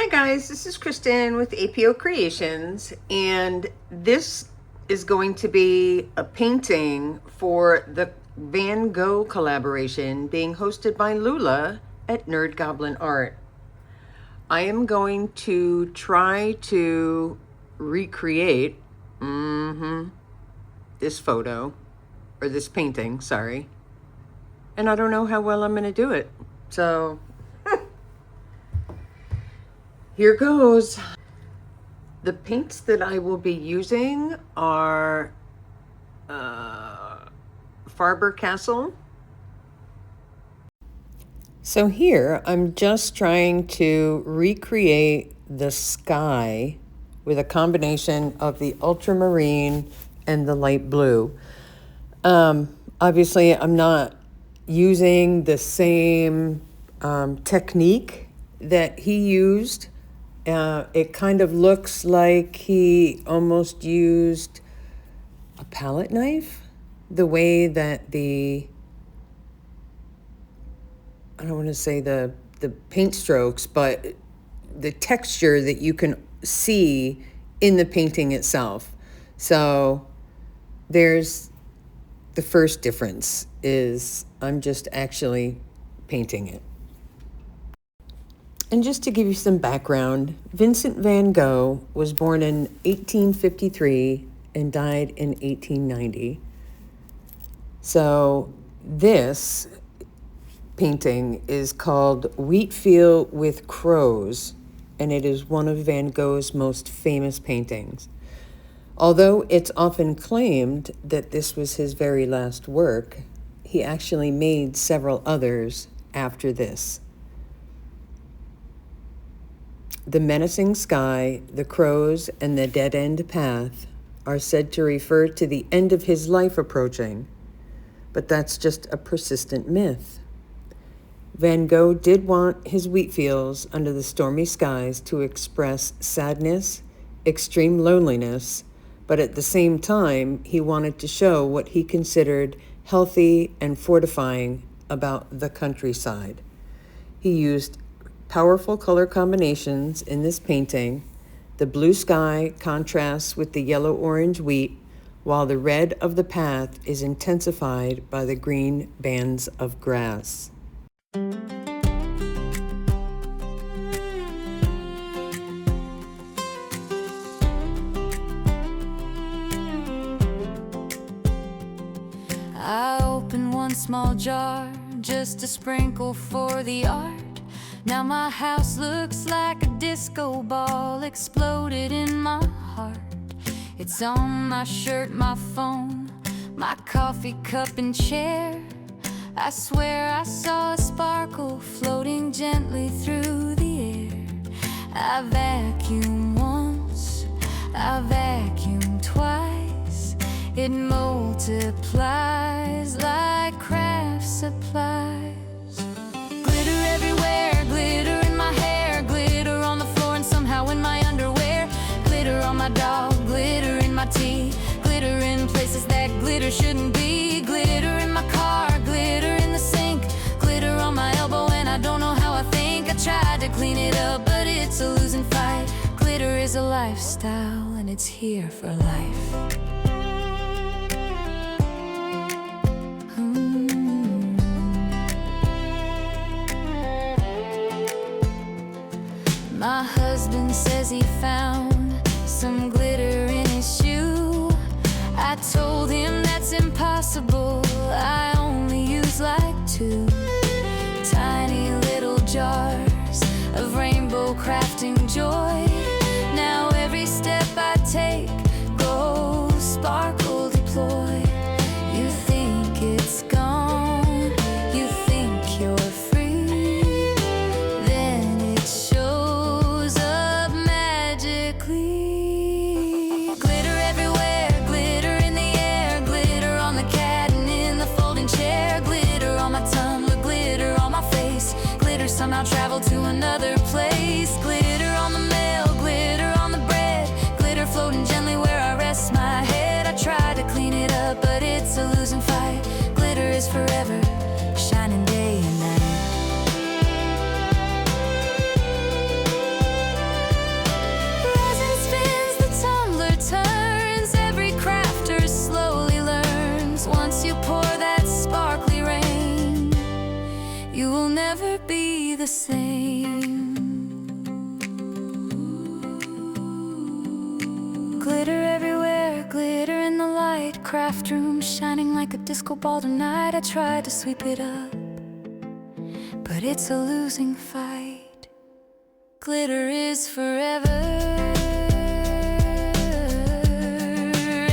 Hi guys, this is Kristin with APOKREATIONS, and this is going to be a painting for the Van Gogh collaboration being hosted by Lula at Nerd Goblin Art. I am going to try to recreate this photo, or this painting, sorry. And I don't know how well I'm going to do it. So here goes. The paints that I will be using are Faber-Castell. So here I'm just trying to recreate the sky with a combination of the ultramarine and the light blue. Obviously I'm not using the same technique that he used. It kind of looks like he almost used a palette knife, the way that I don't want to say the paint strokes, but the texture that you can see in the painting itself. So there's the first difference, is I'm just actually painting it. And just to give you some background, Vincent van Gogh was born in 1853 and died in 1890. So this painting is called Wheat Field with Crows, and it is one of Van Gogh's most famous paintings. Although it's often claimed that this was his very last work, he actually made several others after this. The menacing sky, the crows, and the dead-end path are said to refer to the end of his life approaching, but that's just a persistent myth. Van Gogh did want his wheat fields under the stormy skies to express sadness, extreme loneliness, but at the same time, he wanted to show what he considered healthy and fortifying about the countryside. He used powerful color combinations in this painting. The blue sky contrasts with the yellow-orange wheat, while the red of the path is intensified by the green bands of grass. I opened one small jar just to sprinkle for the art. Now my house looks like a disco ball exploded in my heart. It's on my shirt, my phone, my coffee cup and chair. I swear I saw a sparkle floating gently through the air. I vacuum once, I vacuum twice. It multiplies like craft supplies. Glitter everywhere, glitter in my hair, glitter on the floor and somehow in my underwear. Glitter on my dog, glitter in my tea, glitter in places that glitter shouldn't be. Glitter in my car, glitter in the sink, glitter on my elbow and I don't know how I think. I tried to clean it up, but it's a losing fight. Glitter is a lifestyle and it's here for life. My husband says he found some glitter in his shoe. I told him that's impossible, I only use like 2 tiny little jars of rainbow crafting joy. Now every step I take goes sparkle deploy. You think it's gone, you think you're free, then it shows up magically. Glitter everywhere, glitter in the air, glitter on the cat and in the folding chair. Glitter on my tumbler, glitter on my face, glitter somehow traveled to another place. Glitter on the mail, glitter on the bread, glitter floating gently where I rest my head. I tried to clean it up, but it's a losing fight. Glitter is forever, shining day and night. the same. Glitter everywhere, glitter in the light. Craft room shining like a disco ball tonight. I tried to sweep it up, but it's a losing fight. Glitter is forever,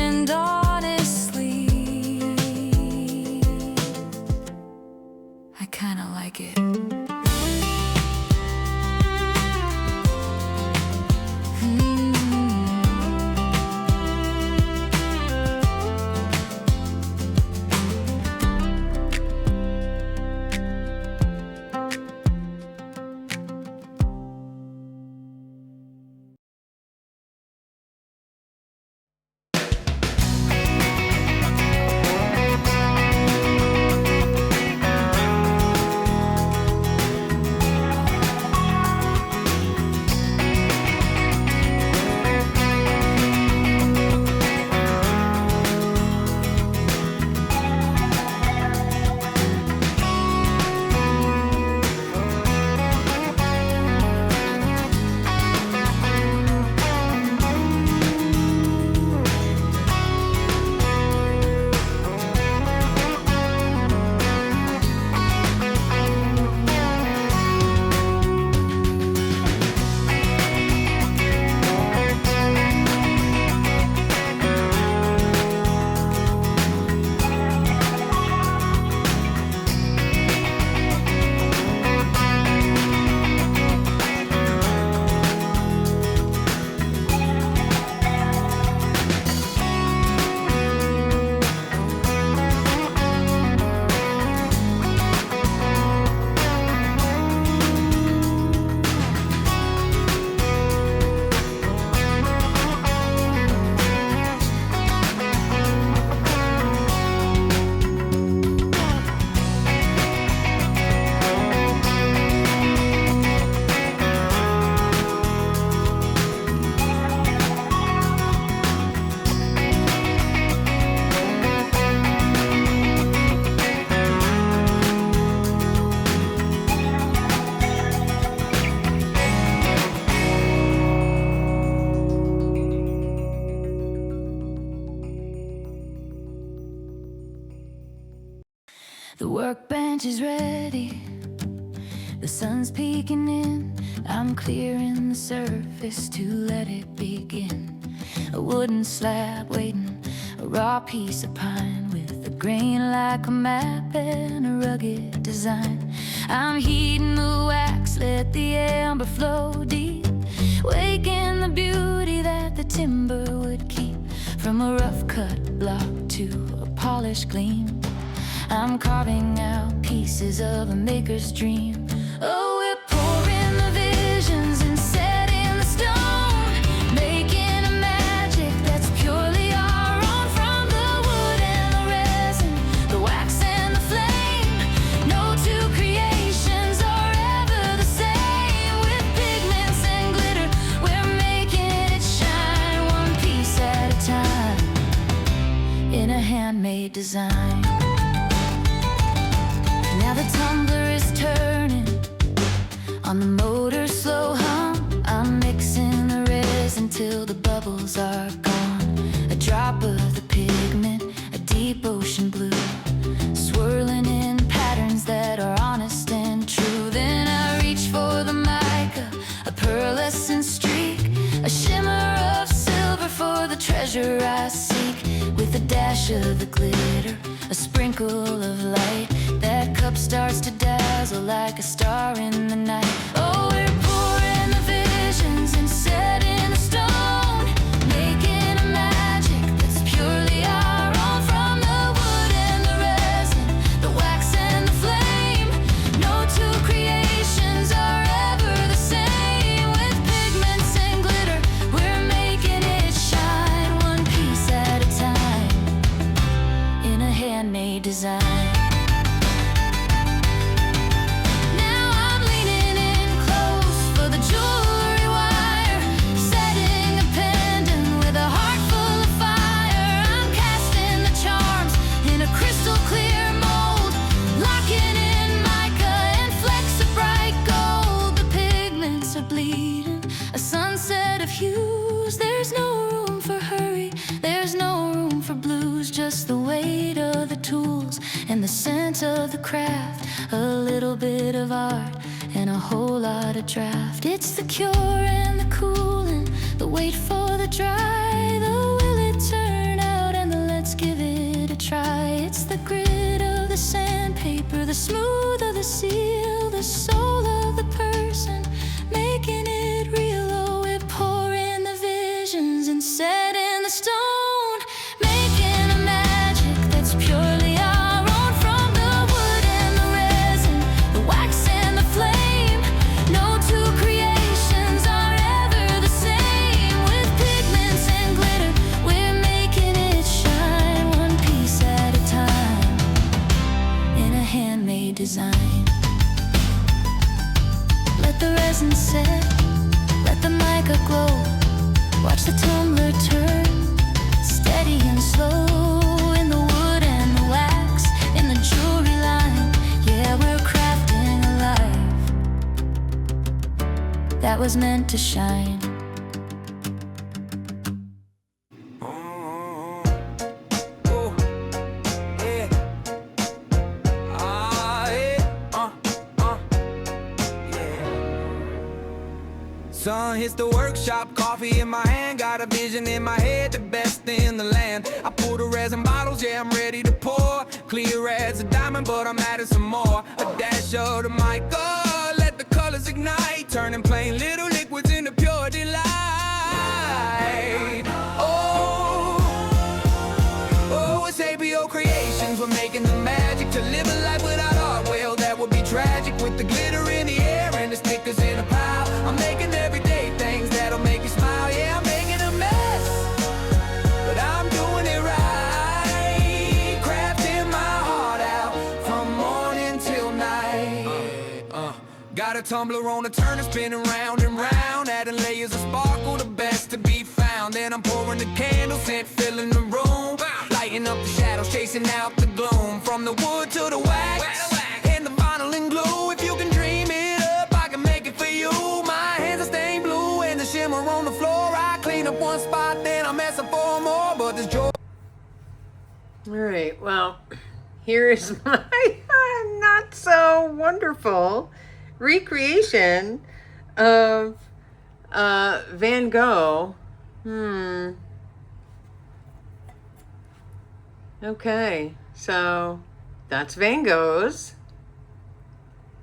and honestly, I kinda like it. The workbench is ready, the sun's peeking in. I'm clearing the surface to let it begin. A wooden slab waiting, a raw piece of pine with a grain like a map and a rugged design. I'm heating the wax, let the amber flow deep, waking the beauty that the timber would keep. From a rough cut block to a polished gleam, I'm carving out pieces of a maker's dream. Oh, we're pouring the visions and setting the stone, making a magic that's purely our own. From the wood and the resin, the wax and the flame, no two creations are ever the same. With pigments and glitter, we're making it shine, one piece at a time, in a handmade design. Now the tumbler is turning on the motor's slow hum. I'm mixing the resin till the bubbles are gone. A drop of the pigment, a deep ocean blue, swirling in patterns that are honest and true. Then I reach for the mica, a pearlescent streak, a shimmer of silver for the treasure I seek. With a dash of the glitter, a sprinkle of light, that cup starts to dazzle like a star in the night. Oh, we're pouring the visions and setting the stone, making a magic that's purely our own. From the wood and the resin, the wax and the flame, no two creations are ever the same. With pigments and glitter, we're making it shine, one piece at a time, in a handmade design. Now I'm leaning in craft, a little bit of art, and a whole lot of draft. It's the cure and the cooling, the wait for the dry, the will it turn out, and the let's give it a try. It's the grit of the sandpaper, the smooth of the seal, the soul of the person, making it real. Oh, we pour in the visions and set in the stone, making a magic that's purely our own. From the wood and the resin, the wax and the flame, no two creations are ever the same. With pigments and glitter, we're making it shine, one piece at a time, in a handmade design. Let the resin set, let the mica glow, watch the tumbler turn, steady and slow, in the wood and the wax, in the jewelry line. Yeah, we're crafting a life that was meant to shine. Sun hits the workshop, coffee in my hand, got a vision in my head, the best in the land. I pull the resin bottles, yeah, I'm ready to pour. Clear as a diamond, but I'm adding some more. A dash of the mica, let the colors ignite, turning plain little liquids into pure delight. Oh, it's APOKREATIONS, we're making the magic to live a life without art. Well, that would be tragic with the glitter in the air and the stickers in a pile. I'm making everyday things that'll make you smile. Yeah, I'm making a mess, but I'm doing it right. Crafting my heart out from morning till night. Got a tumbler on a turner spinning round and round, adding layers of sparkle, the best to be found. Then I'm pouring the candle scent, filling the room, lighting up the shadows, chasing out the gloom. From the wood to the wax, and the vinyl and glue. If you can dream it up, I can make it for you. My hands are stained blue and the shimmer on the floor. I clean up one spot, then I mess up four more. But there's joy. All right, well, here is my not so wonderful recreation of Van Gogh. Okay, so that's Van Gogh's.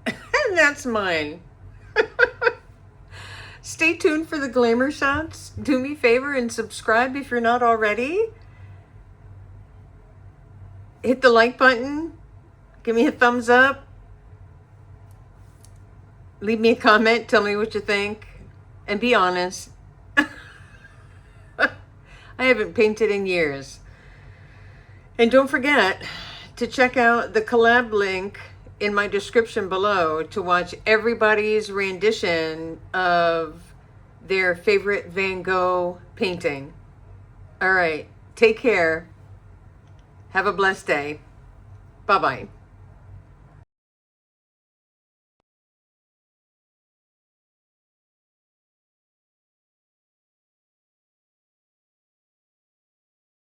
And that's mine. Stay tuned for the glamour shots. Do me a favor and subscribe if you're not already. Hit the like button. Give me a thumbs up. Leave me a comment. Tell me what you think. And be honest. I haven't painted in years. And don't forget to check out the collab link in my description below to watch everybody's rendition of their favorite Van Gogh painting. All right. Take care. Have a blessed day. Bye-bye.